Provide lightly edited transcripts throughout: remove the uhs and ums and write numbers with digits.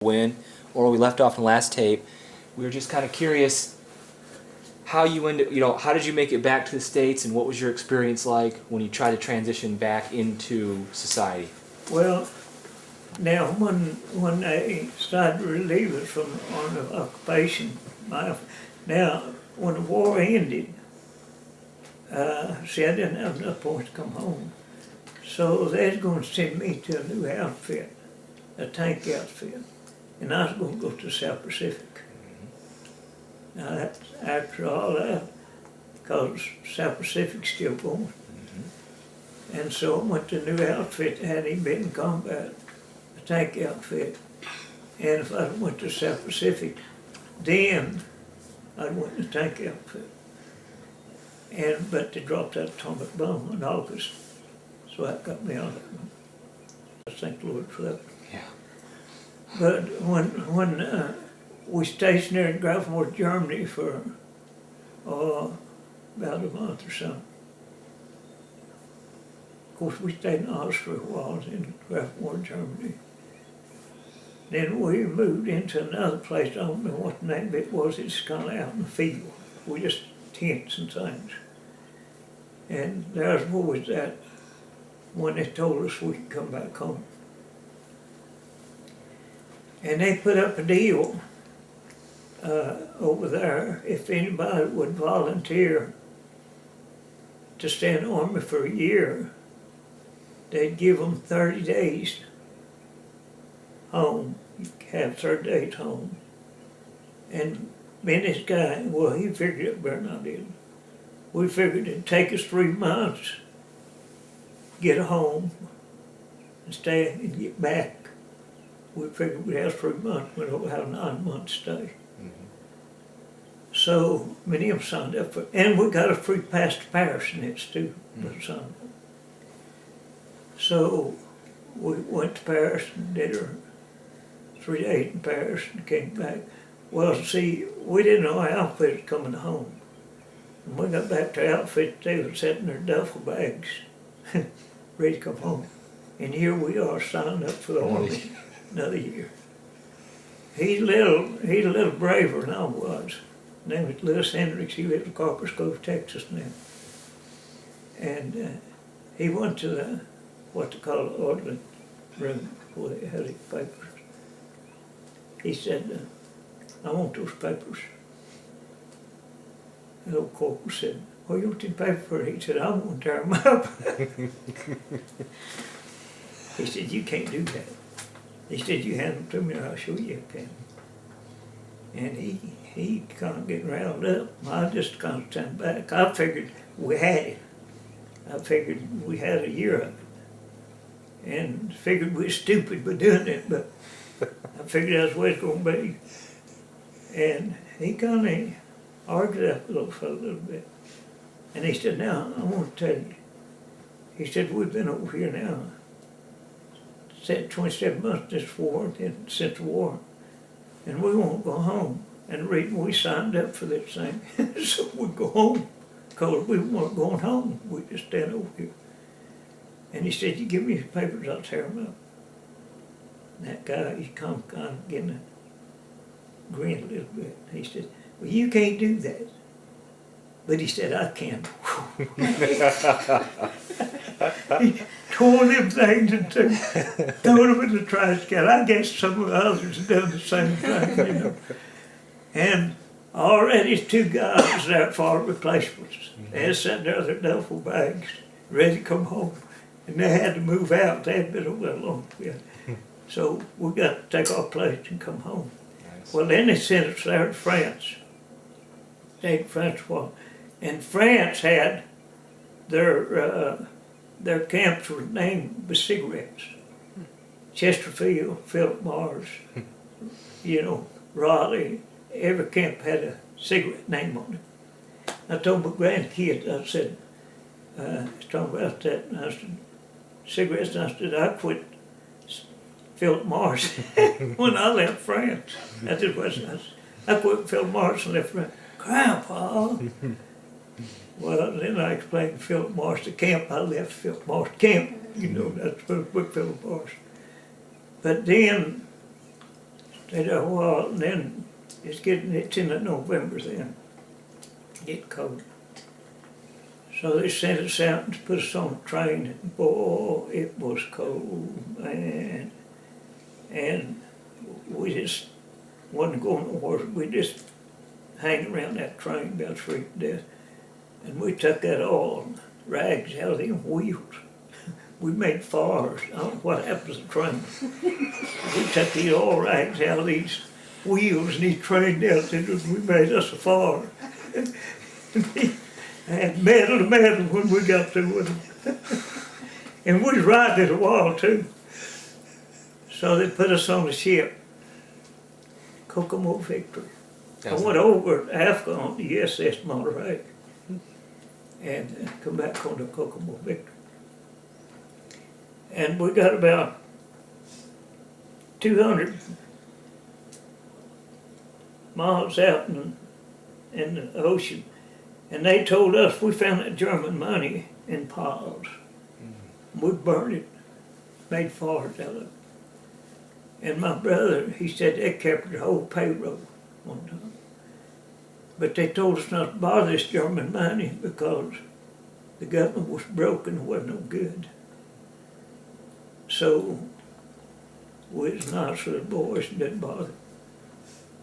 Wynn, or we left off in the last tape. We were just kind of curious how you how did you make it back to the States, and what was your experience like when you tried to transition back into society? Well, now when they started to relieve us from on the occupation, now when the war ended, see, I didn't have enough points to come home, so they was going to send me to a new outfit, a tank outfit, and I was going to go to South Pacific. Now that's after all that, because South Pacific's still going. And so I went to a new outfit that hadn't even been in combat, a tank outfit. And if I went to South Pacific, then I'd went to tank outfit. But they dropped that atomic bomb in August, so that got me out of it. I thank the Lord for that. Yeah. But when we stationed there in Gräfendorf, Germany for about a month or so. Of course, we stayed in Austria for a while in Gräfendorf, Germany. Then we moved into another place. I don't know what the name of it was. It's kind of out in the field. We just tents and things. And there's always that when they told us we could come back home. And they put up a deal over there, if anybody would volunteer to stay in the Army for a year, they'd give them 30 days home. You have 30 days home. And me and this guy, well, he figured it better than I did. We figured it'd take us 3 months, get home, and stay and get back. We figured we'd have 3 months, we'd have a 9 month stay. So many of them signed up for it. And we got a free pass to Paris in it too, signed up. So we went to Paris and did our 3 days in Paris and came back. Well, see, we didn't know our outfit was coming home. When we got back to our outfit, they were setting their duffel bags, ready to come home. And here we are signed up for the Army another year. He's a little braver than I was. His name is Lewis Hendricks. He lives in Corpus Grove, Texas now. And he went to the, what they call the ordnance room where they had his papers. He said, I want those papers. The old corporal said, well, you want them papers for? He said, I want to tear them up. He said, you can't do that. He said, you hand them to me or I'll show you I can. And he kind of getting riled up. I just kind of stand back. I figured we had it. I figured we had a year of it. And figured we were stupid by doing it, but I figured that's the way it's going to be. And he kind of argued that little fellow a little bit. And he said, now, I want to tell you. He said, we've been over here now, said 27 months this war, since the war, and we won't go home. And the reason we signed up for this thing so we'd go home, because we weren't going home. We just stand over here. And he said, you give me his papers, I'll tear them up. And that guy, he kind of getting a grin a little bit. He said, well, you can't do that. But he said, I can. He tore them things and threw them in the trash can. I guess some of the others have done the same thing, you know. And already 2 guys there for replacements. They had sat there with their duffel bags, ready to come home. And they had to move out. They had been over there long. Yeah. So we got to take our place and come home. Nice. Well, then they sent us there to France. Stayed in France for a while. And France had their camps were named by cigarettes. Chesterfield, Philip Morris, you know, Raleigh. Every camp had a cigarette name on it. I told my grandkids, I said, talking about that, and I said, cigarettes, and I said, I quit Philip Morris when I left France. That's just what I quit Philip Morris and left France. Grandpa! Well, then I explained to Philip Morris the camp. I left Philip Morris camp. You know, that's what Philip Morris. But then Stayed there a while, and then it's in the November then. Get cold. So they sent us out and put us on a train, and boy, it was cold, man. And we just wasn't going nowhere. We just hanging around that train about freezing to death. And we took that all rags out of them wheels. We made fires. I don't know what happened to the train. We took these all rags out of these wheels and these train out there, and we made us a fire. And metal to metal when we got through with them. And we was riding it a while too. So they put us on the ship, Kokomo Victory. I went over to Africa on the SS Monterey and come back on the Kokomo Victory. And we got about 200 miles out in the ocean. And they told us we found that German money in piles. We burned it, made fires out of it. And my brother, he said they kept the whole payroll one time. But they told us not to buy this German money because the government was broken and wasn't no good. So we was nice little boys and didn't bother.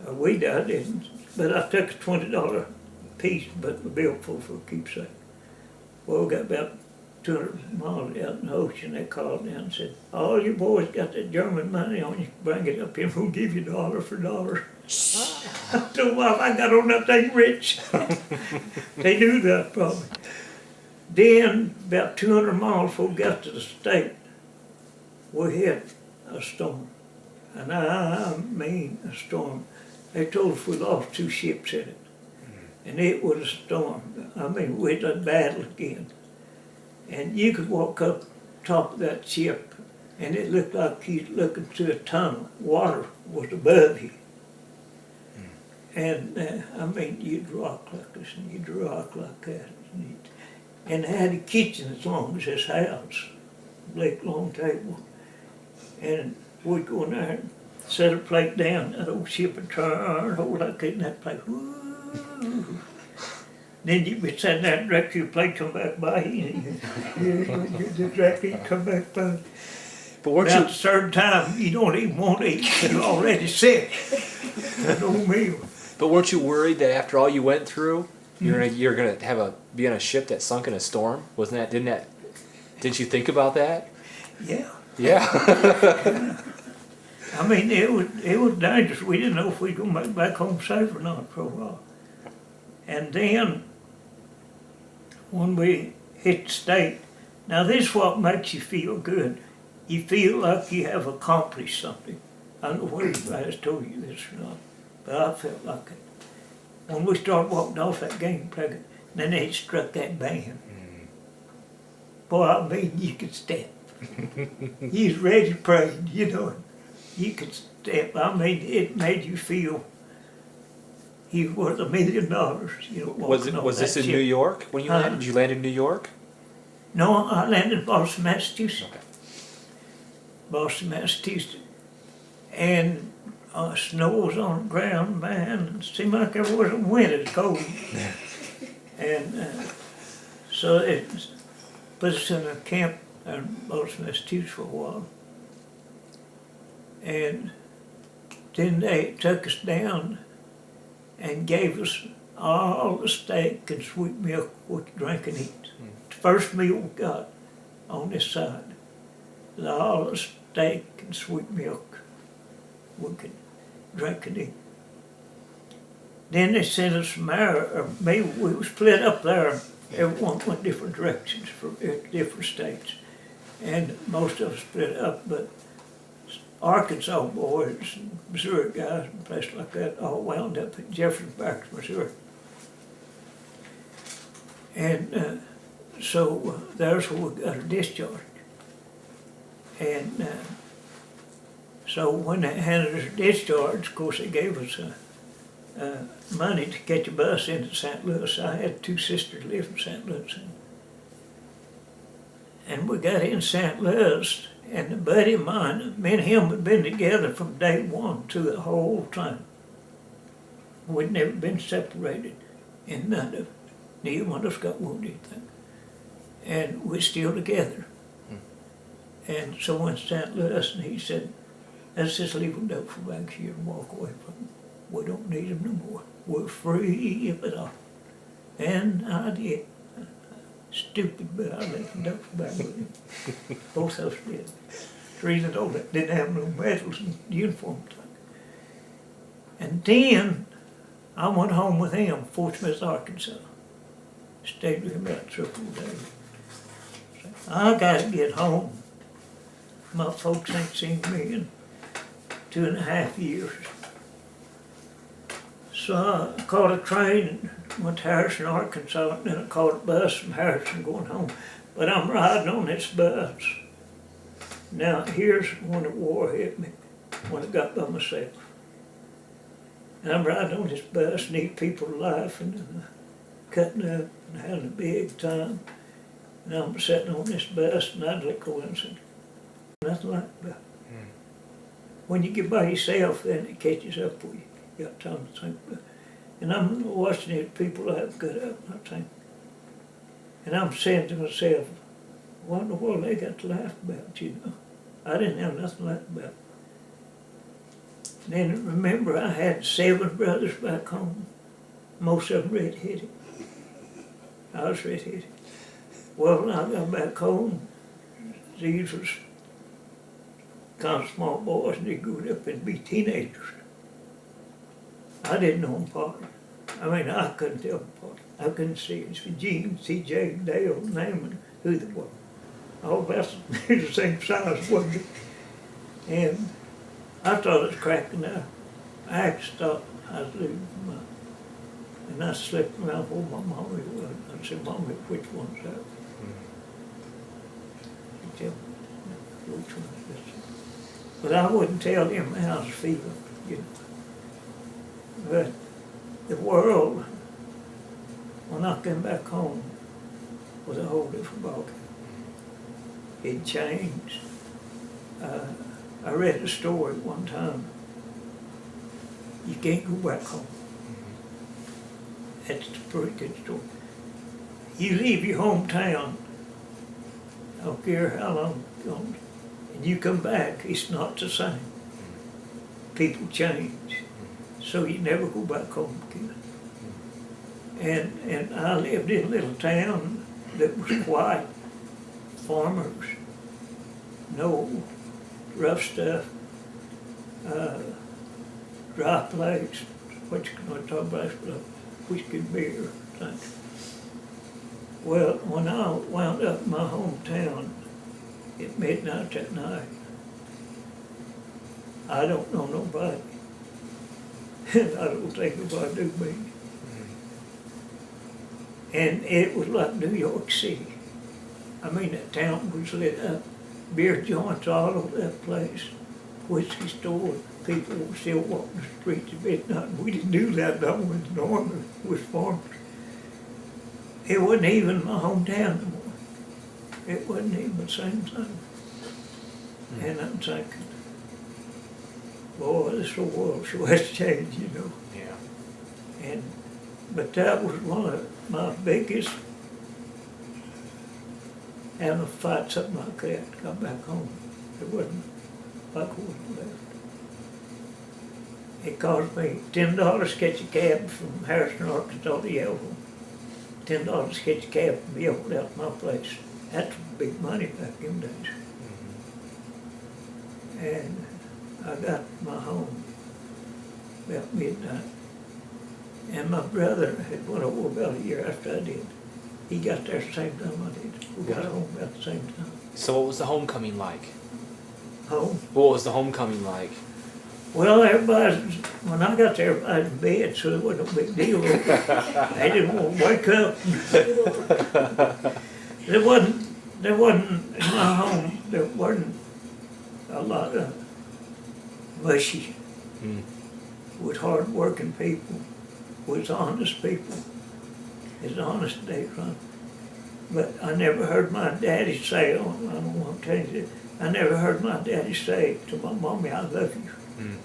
I didn't, but I took a $20 piece, but the bill for keepsake. Well, we got about 200 miles out in the ocean. They called down and said, all you boys got that German money on you, bring it up here, we'll give you dollar for dollar. I told them, well, I got on that thing rich. They knew that probably. Then, about 200 miles before we got to the state, we hit a storm. And I mean a storm. They told us we lost 2 ships in it. And it was a storm. I mean, we had a battle again. And you could walk up top of that ship, and it looked like you was looking through a tunnel. Water was above you. And I mean, you'd rock like this, and you'd rock like that. And they had a kitchen as long as this house, big long table. And we'd go in there and set a plate down, that old ship would turn, hold like that, and that plate, whoo. Then you'd be sitting there and direct your plate come back by you. You directly come back by. But weren't About you? a certain time, you don't even want to eat. You're already sick. No meal. But weren't you worried that after all you went through, you're gonna be on a ship that sunk in a storm? Didn't you think about that? Yeah. Yeah. I mean, it was dangerous. We didn't know if we'd go back home safe or not for a while. And then, when we hit the state, now this is what makes you feel good. You feel like you have accomplished something. I don't know whether you guys told you this or not, but I felt like it. When we started walking off that game pregnant, then they struck that band. Boy, I mean, you could step. You was ready to pray, you know. You could step. I mean, it made you feel he was worth $1 million. You know, Was this in ship. New York when you landed? Did you land in New York? No, I landed in Boston, Massachusetts. Okay. Boston, Massachusetts. And snow was on the ground, man. It seemed like there wasn't wind, it was cold. And so it put us in a camp in Boston, Massachusetts for a while. And then they took us down and gave us all the steak and sweet milk we could drink and eat. The first meal we got on this side was all the steak and sweet milk we could drink and eat. Then they sent us from there, we were split up there. Everyone went different directions for different states. And most of us split up, but Arkansas boys, and Missouri guys, and places like that, all wound up in Jefferson Park, Missouri. And so there's where we got our discharge. And so when they handed us a discharge, of course they gave us money to catch a bus into St. Louis. I had 2 sisters live in St. Louis. And we got in St. Louis, And a buddy of mine, me and him had been together from day one to the whole time. We'd never been separated, and neither one of us got wounded, I think. And we're still together. And so went to St. Louis, and he said, let's just leave them down for back here and walk away from them. We don't need them no more. We're free of it all. And I did. Stupid, but I let them down for back with him. Both of us did. The reason all that didn't have no medals and uniform time. And then I went home with him, Fort Smith, Arkansas. Stayed with him about 3 or 4 days. I gotta get home. My folks ain't seen me in 2.5 years. So I caught a train and went to Harrison, Arkansas, and then I caught a bus from Harrison going home. But I'm riding on this bus. Now here's when the war hit me, when I got by myself. And I'm riding on this bus, and these people laughing and cutting up and having a big time. And I'm sitting on this bus, and I'd look over and say, nothing like that. When you get by yourself, then it catches up with you. You got time to think about it. And I'm watching these people have cut up, and I think, and I'm saying to myself, what in the world they got to laugh about, you know? I didn't have nothing to laugh about. Then remember, I had 7 brothers back home. Most of them red-headed. I was red-headed. Well, when I got back home, these was kind of small boys, and they grew up and be teenagers. I didn't know them apart. I mean, I couldn't tell them apart. I couldn't see. It's for Gene, C.J., Dale, Naaman, who they were. All about the same size, wasn't it? And I thought it was cracking up. I had to stop. I was losing my mind. And I slipped around where my mommy was. I said, Mommy, which one's that? She tell me which one's this. But I wouldn't tell them how I was feeling, you know. But the world, when I came back home, was a whole different ballgame. It changed. I read a story one time. You can't go back home. That's a pretty good story. You leave your hometown, I don't care how long it's gone, and you come back, it's not the same. People change. So you never go back home again. And I lived in a little town that was quiet. Farmers, no rough stuff, dry place, what you can talk about, whiskey and beer, things. Well, when I wound up in my hometown at midnight that night, I don't know nobody. And I don't think nobody knew me. And it was like New York City. I mean, that town was lit up. Beer joints all over that place. Whiskey stores. People were still walking the streets at midnight. We didn't do that. That was normal. It was farmers. It wasn't even my hometown no more. It wasn't even the same thing. And I'm thinking, boy, this whole world sure has changed, you know. Yeah. But that was one of my biggest, having a fight, something like that, got back home. It wasn't like what was left. It cost me $10 to catch a cab from Harrison, Arkansas to Yellville. $10 to catch a cab from Yellville out to my place. That's big money back in days. And I got my home about midnight. And my brother had went over about a year after I did. He got there the same time I did. We got home about the same time. So what was the homecoming like? Home? What was the homecoming like? Well, when I got there, everybody was in bed, so it wasn't a big deal. They didn't want to wake up. There wasn't, in my home, there wasn't a lot of mushy. With hard-working people, with honest people. It's honest day, right? But I never heard my daddy say, oh, I don't want to tell you, I never heard my daddy say to my mommy, I love you. Mm.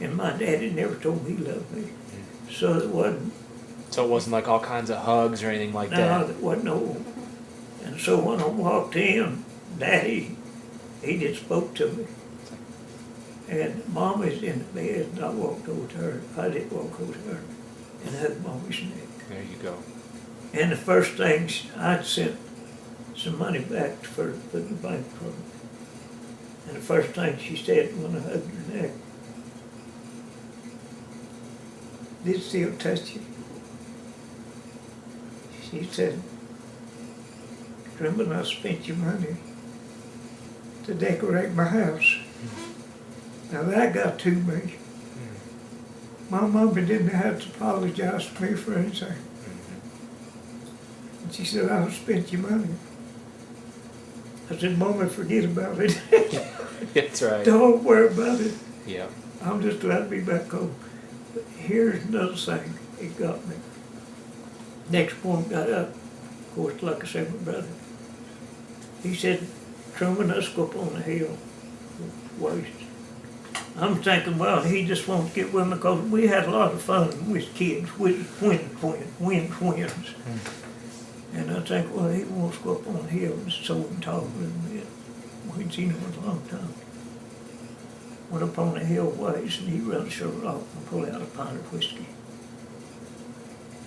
And my daddy never told me he loved me. So it wasn't. So it wasn't like all kinds of hugs or anything like No, that? there wasn't no. And so when I walked in, Daddy, he just spoke to me. And Mommy's in the bed, and I walked over to her. I did walk over to her and hugged Mommy's neck. There you go. And the first thing, I'd sent some money back for the bank for me. And the first thing she said when I hugged her neck, "Did it still touch you?" She said, "Remember I spent your money to decorate my house." Now that got to me. My mama didn't have to apologize to me for anything. And she said, "I spent your money." I said, "Mama, forget about it." That's right. Don't worry about it. Yeah. I'm just glad to be back home. But here's another thing, it got me. Next morning, got up, of course, like I said, my brother. He said, "Truman, let's go up on the hill." Waste. I'm thinking, well, he just wants to get with me because we had a lot of fun with kids, with Wynn twins. And I think, well, he wants to go up on the hill and so we can talk a little bit. We hadn't seen him in a long time. Went up on the hill ways and he run a shirt off and pulled out a pint of whiskey.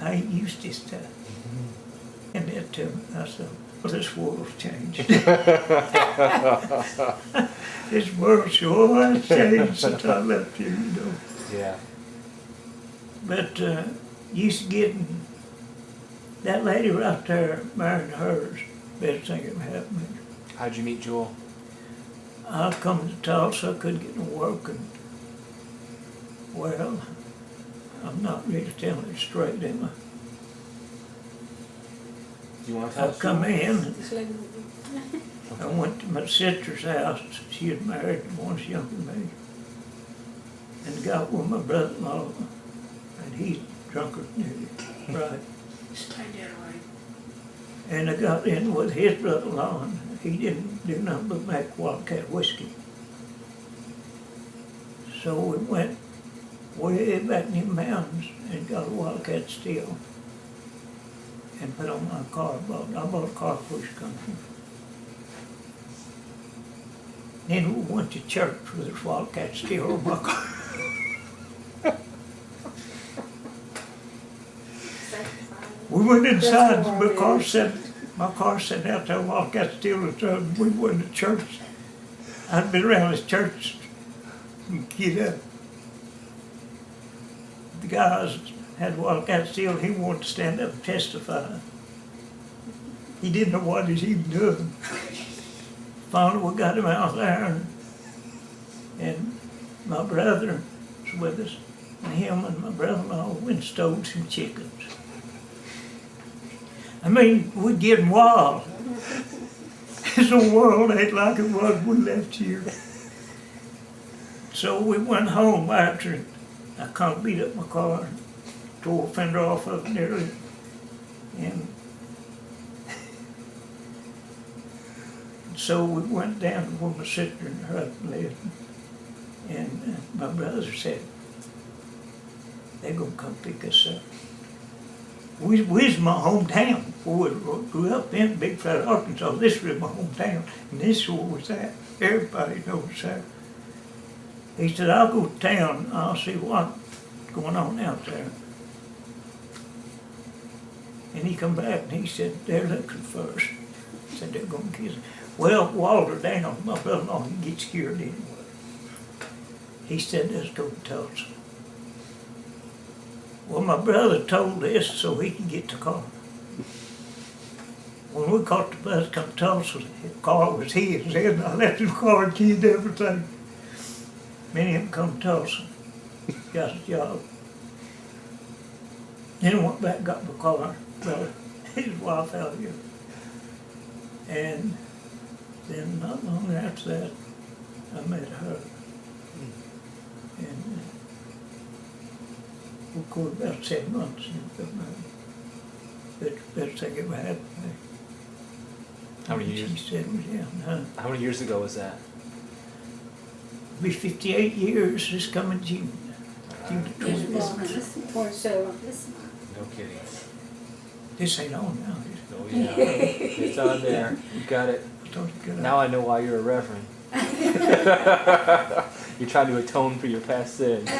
I ain't used this stuff. And that to me, I said, well, this world's changed. This world sure has changed since I left you, you know. Yeah. But used to getting that lady right there marrying hers, best thing ever happened to me. How'd you meet Jewel? I come to Tulsa, I couldn't get no work, and well, I'm not really telling it straight, am I? Do you want to tell I us? come in, I went to my sister's house, she had married one younger than me, and got with my brother-in-law, and he's drunker than you, right? And I got in with his brother-in-law, and he didn't do nothing but make Wildcat whiskey. So we went way back in the mountains and got a Wildcat still and put on my car. I bought a car push company. Then we went to church with this Wildcat still on my car. We went inside, my car sat out there, Wildcat still in the we went to church. I'd been around this church and get up. The guys had Wildcat still, he wanted to stand up and testify. He didn't know what he's even doing. Finally, we got him out there, and my brother was with us, and him and my brother-in-law went and stole some chickens. I mean, we're getting wild. The world ain't like it was when we left here. So we went home after I kind of beat up my car, tore a fender off of it nearly, and so we went down to where my sister and her husband lived, and my brother said, they're gonna come pick us up. We was my hometown. We grew up in Big Flat, Arkansas. This was my hometown, and this is where was at. Everybody knows that. He said, I'll go to town, I'll see what's going on out there. And he come back and he said, they're looking for us. He said, they're gonna kiss us. Well, Walter down, my brother-in-law, he gets scared anyway. He said, let's go to Tulsa. Well, my brother told this so he could get the car. When we caught the bus come to Tulsa, the car was his, and I left his car and keys and everything. Many of them come to Tulsa, got a job. Then I went back and got my car, brother, his wife out here. And then not long after that, I met her. And we could about 7 months and got married. Best thing ever happened to me. How many years? She said was down, huh? How many years ago was that? Be 58 years this coming June. June the This 20th. morning, this 27th, this month. No kidding. This ain't on now, is it? Oh yeah, it's on there. You got it. I thought it got Now I know why you're a reverend. You're trying to atone for your past sins.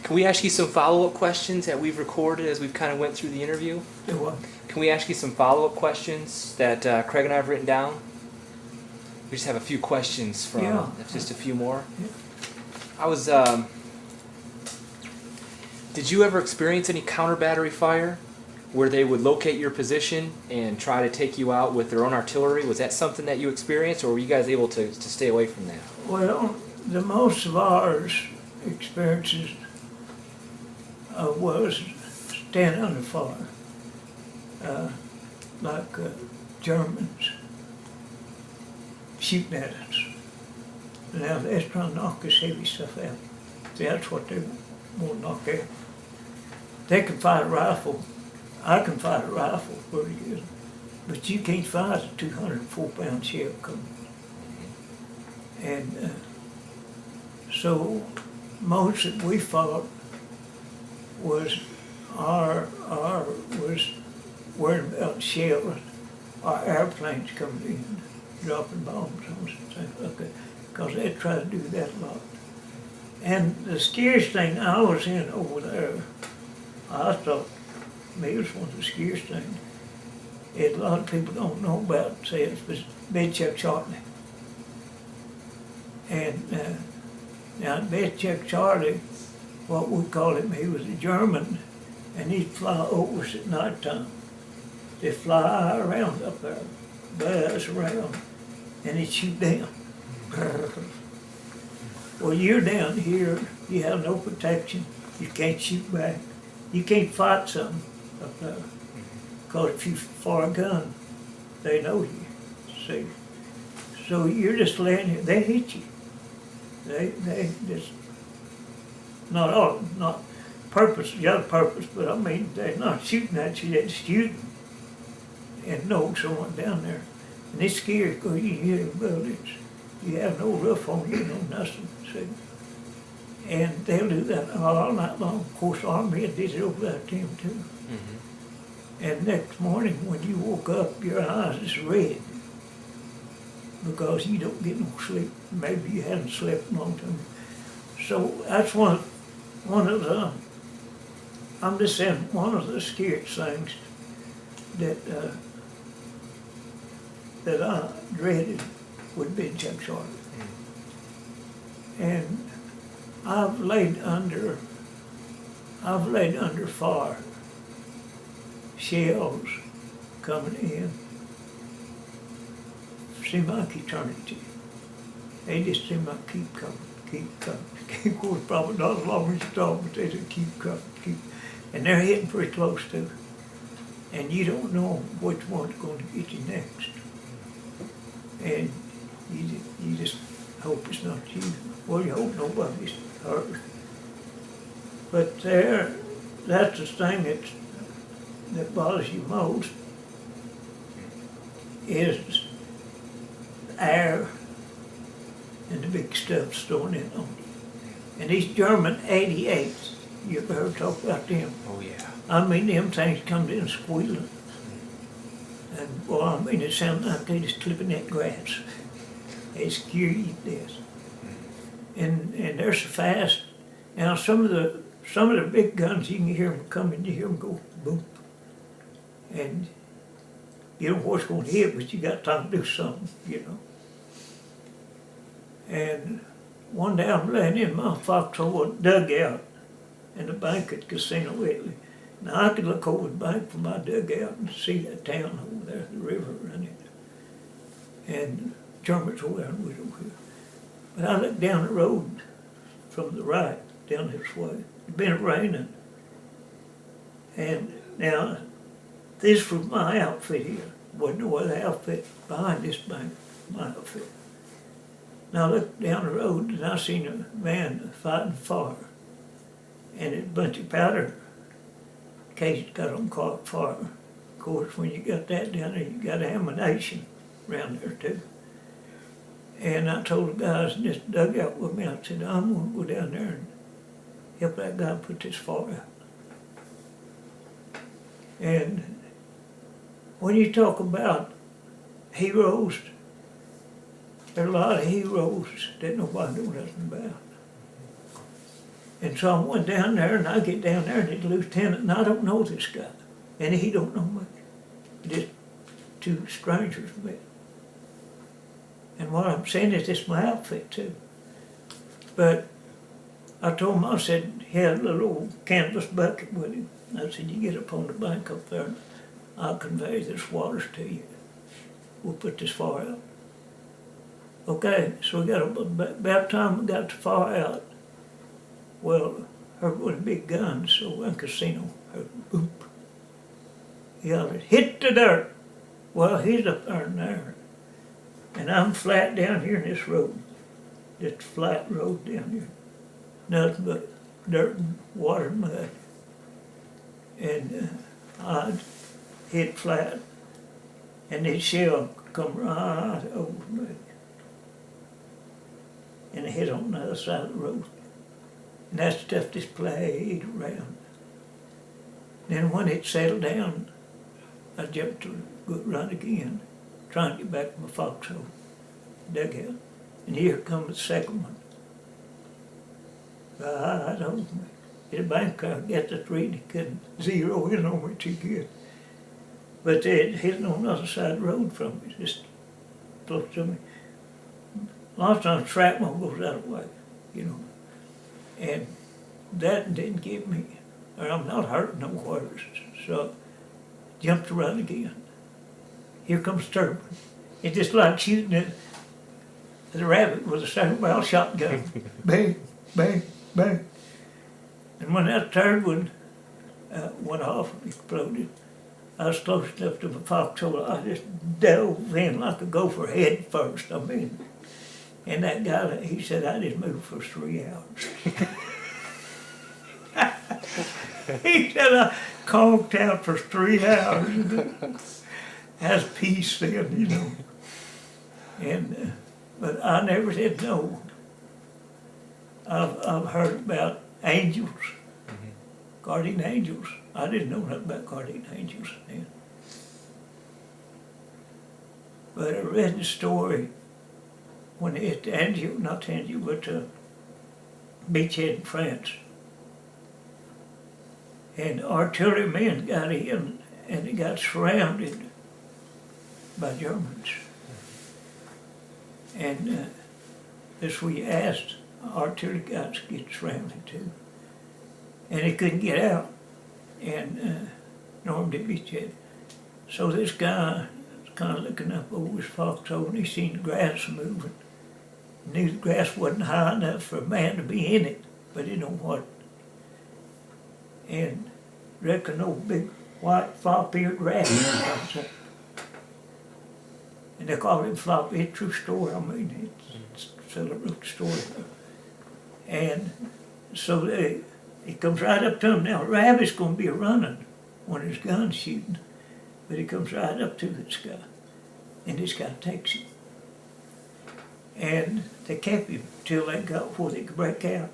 Can we ask you some follow-up questions that we've recorded as we've kind of went through the interview? Do what? Can we ask you some follow-up questions that Craig and I have written down? We just have a few questions from, just a few more. Yeah. I was, did you ever experience any counter battery fire where they would locate your position and try to take you out with their own artillery? Was that something that you experienced, or were you guys able to stay away from that? Well, the most of ours experiences was standing under fire, like Germans shooting at us. Now they're trying to knock this heavy stuff out. That's what they want to knock out. They can fight a rifle. I can fight a rifle pretty good, but you can't fight a 204-pound shell coming. And so most that we fought was was worrying about shells, our airplanes coming in, dropping bombs on us and things like that, because they try to do that a lot. And the scariest thing I was in over there, I thought, maybe it was one of the scariest things, is a lot of people don't know about, say it was Bed-Check Charlie. And now Bed-Check Charlie, what we call him, he was a German, and he'd fly over us at night time. They'd fly around up there, buzz around, and he'd shoot down. Well, you're down here, you have no protection, you can't shoot back, you can't fight something up there. Because if you fire a gun, they know you, see. So you're just letting it, they hit you. They just, not all, not purpose, the other purpose, but I mean, they're not shooting at you, they're shooting and know someone down there. And it's scary because you hear the bullets. You have no roof on you, no nothing, see. And they'll do that all night long. Of course, our men did it over that time too. Mm-hmm. And next morning when you woke up, your eyes is red because you don't get no sleep. Maybe you hadn't slept a long time. So that's one of the, I'm just saying, one of the scariest things that that I dreaded would be Chuck Charlie. And I've laid under fire, shells coming in, seem like eternity. They just seem like keep coming. Of course, probably not as long as you thought, but they just keep coming, and they're hitting pretty close to it. And you don't know which one's going to get you next. And you just hope it's not you. Well, you hope nobody's hurt. But that's the thing that bothers you most is the air and the big stuff's thrown in on you. And these German 88s, you ever heard talk about them? Oh yeah. I mean, them things come in squealing. And, well, I mean, it sounds like they just clipping that grass. They scare you to death. And they're so fast. Now, some of the big guns, you can hear them coming, you hear them go boom. And you don't know what's going to hit, but you got time to do something, you know. And one day I'm laying in my foxhole dugout in the bank at Casino Italy. Now I could look over the bank from my dugout and see that town over there, the river running. And Germans over there and we over here. But I looked down the road from the right, down this way. It'd been raining. And now, this was my outfit here. Wasn't no other outfit behind this bank, my outfit. Now I looked down the road and I seen a man fighting fire. And a bunch of powder cases got on fire. Of course, when you got that down there, you got ammunition around there too. And I told the guys in this dugout with me, I said, I'm gonna go down there and help that guy put this fire out. And when you talk about heroes, there are a lot of heroes that nobody knows nothing about. And so I went down there, and I get down there, and it's lieutenant, and I don't know this guy, and he don't know me. Just two strangers met. And what I'm saying is, it's my outfit too. But I told him, I said, he had a little old canvas bucket with him. I said, you get up on the bank up there, and I'll convey this water to you. We'll put this fire out. Okay, so we got about the time we got the fire out, well, heard one of the big guns, so one casino, heard boop. He hollered, hit the dirt. Well, he's up there in there. And I'm flat down here in this road, this flat road down here. Nothing but dirt and water and mud. And I'd hit flat, and this shell come right over me. And it hit on the other side of the road. And that stuff just played around. Then when it settled down, I jumped to go run again, trying to get back to my foxhole dugout. And here comes the second one. I don't know. The bank crowd got the three, they couldn't zero in on me too good. But they hit on the other side of the road from me, just close to me. A lot of times shrapnel goes out of the way, you know. And that didn't get me, or I'm not hurt nowhere. So jumped around again. Here comes third one. It's just like shooting at the rabbit with a second barrel shotgun. Bang, bang, bang. And when that third one went off and exploded, I was close enough to the foxhole, I just dove in like a gopher head first, I mean. And that guy, he said, I just moved for 3 hours. He said, I conked out for 3 hours. That's peace then, you know. And, but I never said no. I've heard about angels, guardian angels. I didn't know nothing about guardian angels then. But I read the story when it not Anjou, but beachhead in France. And artillerymen got in and they got surrounded by Germans. And this we asked artillery guys to get surrounded too. And they couldn't get out. And Normandy beachhead. So this guy was kind of looking up over his foxhole and he seen the grass moving. Knew the grass wasn't high enough for a man to be in it, but he didn't know what. And reckon no big white flop-eared rabbit comes up. And they call him floppy. It's a true story. I mean, it's a little story. And so he comes right up to him. Now, a rabbit's going to be running when his gun's shooting, but he comes right up to this guy, and this guy takes him. And they kept him till they got before they could break out.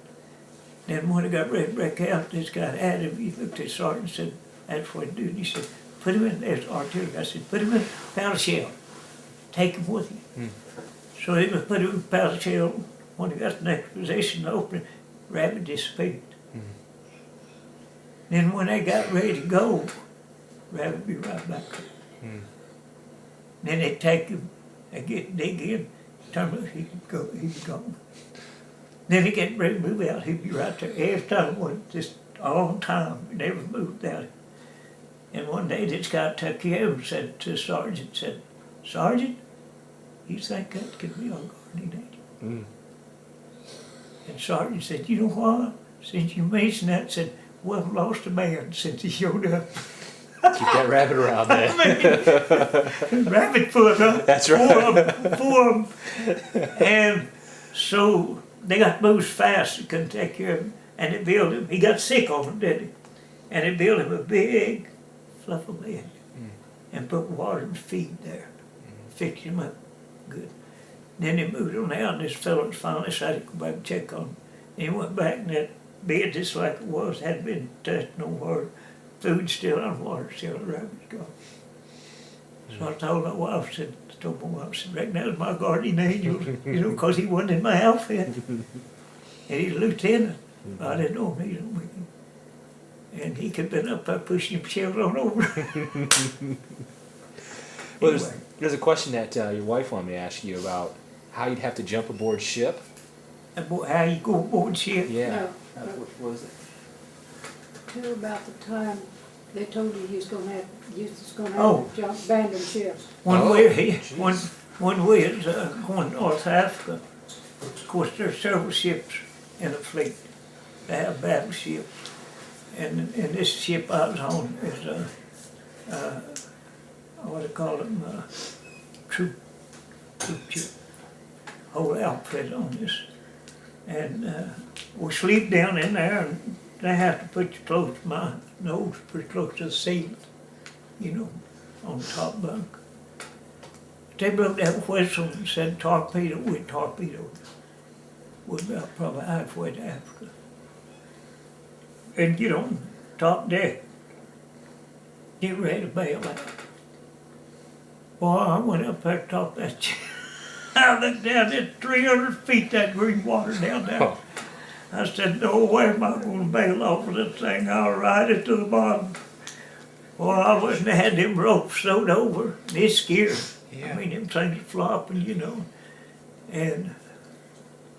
Then when they got ready to break out, this guy had him. He looked at the sergeant and said, "That's what he do." And he said, "Put him in." There's artillery. I said, "Put him in a powder shell. Take him with you." So they put him in a powder shell. When he got to the next position, the opening, rabbit disappeared. Then when they got ready to go, rabbit be right back there. Then they take him, they dig in, turn him, he could go, he'd be gone. Then he get ready to move out, he'd be right there. Every time, went just all the time, he never moved out. And one day this guy took him and said to the sergeant, said, "Sergeant, you think that could be our guardian angel?" And sergeant said, "You know what? Since you mentioned that," said, "well, I've lost a man since he showed up." Keep that rabbit around there. I mean, rabbit foot, huh? That's right. Four of them. And so they got moves fast, they couldn't take care of him. And they built him, he got sick on him, didn't he? And they built him a big, fluffy bed. and put water and feed there. Fix him up good. Then they moved on out, and this fellow finally decided to go back and check on him. And he went back, and that bed just like it was, hadn't been touched no water. Food still on, water still, the rabbits gone. So I told my wife, told my wife, I said, reckon that was my guardian angel, you know, because he wasn't in my outfit. And he's a lieutenant. I didn't know him, he didn't know me. And he could have been up there pushing him shells on over. Well, Anyway. there's a question that your wife wanted me to ask you about how you'd have to jump aboard ship. About how you go aboard ship. Yeah. No. What was it? Till about the time they told you you was gonna have Oh. to jump, abandon ships. One Oh, way, jeez. one way is going to North Africa. Of course, there's several ships in a fleet. They have battleships. And this ship I was on is what do they call them, troop ship. Whole outfit on this. And we sleep down in there, and they have to put you close to my nose, pretty close to the ceiling, you know, on the top bunk. They blew that whistle and said torpedo, we torpedoed. We're about probably halfway to Africa. And get on top deck, get ready to bail out. Boy, I went up there top of that ship. I looked down at 300 feet, that green water down there. Oh. I said, no way am I going to bail off of this thing. I'll ride it to the bottom. Well, I wasn't had them ropes sewed over. They scared. Yeah. I mean, them things flopping, you know.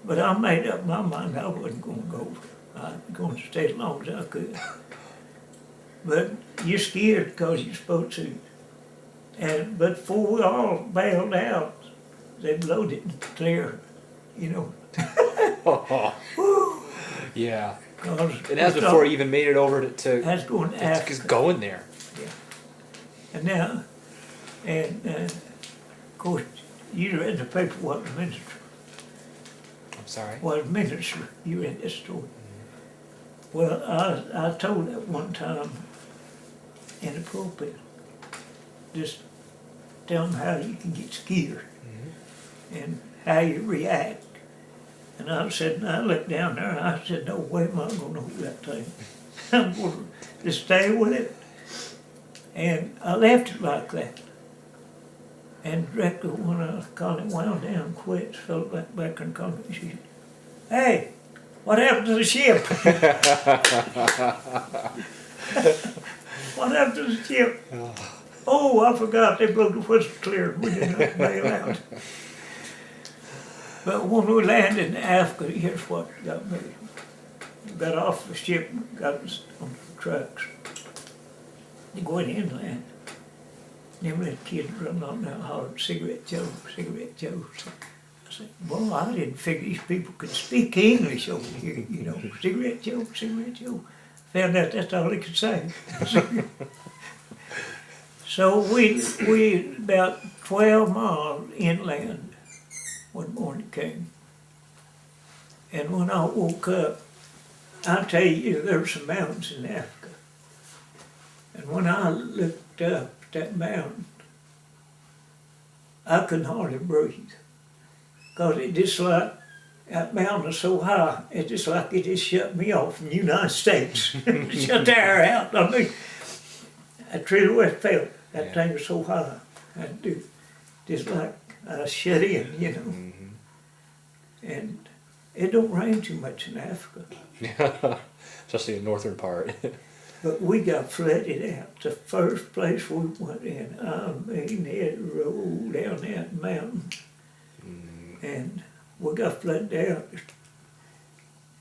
But I made up my mind I wasn't going to go. I was going to stay as long as I could. But you're scared because you're supposed to. But before we all bailed out, they blowed it clear, you know. Woo! Yeah. 'Cause And that's we before thought you even made it over to that's going to just Africa. going there. And now, of course, you read the paper what the minister, I'm sorry. what the minister, you read this story. Well, I told that one time in the pulpit, just tell them how you can get scared and how you react. And I said, and I looked down there and I said, no way am I going to hold that thing. I'm going to stay with it. And I left it like that. And directly when I called it wound down, quit, fell back and called me, she said, hey, what happened to the ship? What happened to the ship? Oh, I forgot, they blew the whistle clear, we didn't have to bail out. But when we landed in Africa, here's what got me. We got off the ship, got us on the trucks. They going inland. Them little kids running on down hollering, cigarette Joe, cigarette Joe. So I said, well, I didn't figure these people could speak English over here, you know. Cigarette Joe, cigarette Joe. Found out that's all they could say. So we about 12 miles inland when morning came. And when I woke up, I tell you, there were some mountains in Africa. And when I looked up at that mountain, I couldn't hardly breathe. Because it just like, that mountain is so high, it's just like it just shut me off from the United States. Shut the air out. I mean, I truly felt that thing was so high. I do, just like I shut in, you know. And it don't rain too much in Africa. Especially the northern part. But we got flooded out. The first place we went in, I mean, it rolled down that mountain. And we got flooded out.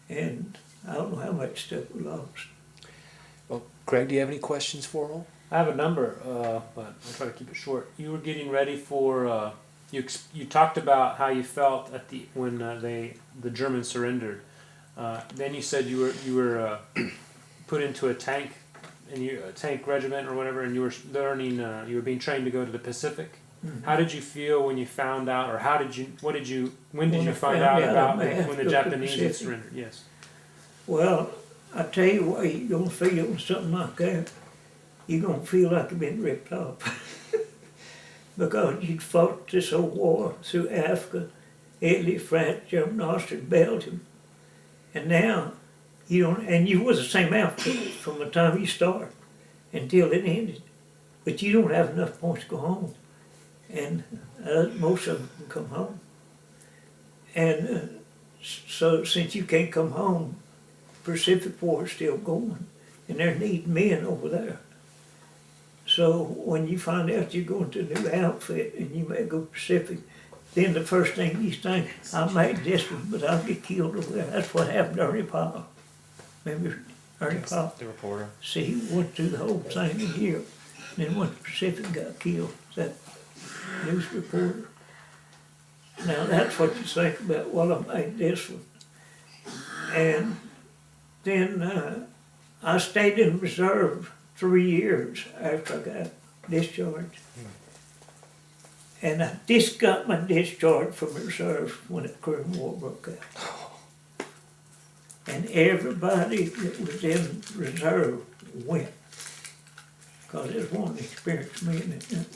And I don't know how much stuff we lost. Well, Greg, do you have any questions for him? I have a number, but I'll try to keep it short. You were getting ready for you talked about how you felt at when the Germans surrendered. Then you said you were put into a tank regiment or whatever, and you were learning. You were being trained to go to the Pacific. How did you feel when you found out, or when did you find out about when the Japanese had surrendered? Yes. Well, I tell you what, you're gonna feel something like that. you're gonna feel like you've been ripped off. Because you'd fought this whole war through Africa, Italy, France, Germany, Austria, Belgium. And now, you don't, and you was the same outfit from the time you started until it ended. But you don't have enough points to go home. And most of them can come home. And so since you can't come home, Pacific War is still going. And they're needing men over there. So when you find out you're going to a new outfit and you may go Pacific, then the first thing you think, I made this one, but I'll get killed over there. That's what happened to Ernie Powell. Remember Ernie Powell? The reporter. See, he went through the whole thing in Europe. Then went to Pacific and got killed. That news reporter. Now that's what you think about, well, I made this one. And then I stayed in reserve 3 years after I got discharged. And I just got my discharge from reserve when the Korean War broke out. And everybody that was in reserve went. Because it was one experience me and it.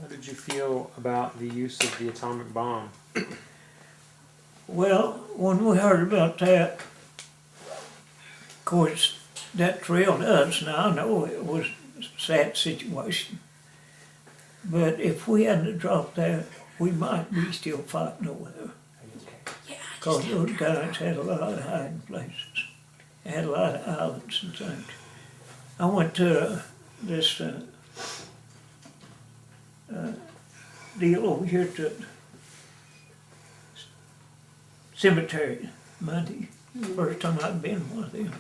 How did you feel about the use of the atomic bomb? Well, when we heard about that, of course, that thrilled us. Now I know it was a sad situation. But if we hadn't dropped that, we might be still fighting over there. Because those guys had a lot of hiding places. They had a lot of islands and things. I went to this deal over here at the cemetery Monday. First time I'd been in one of them.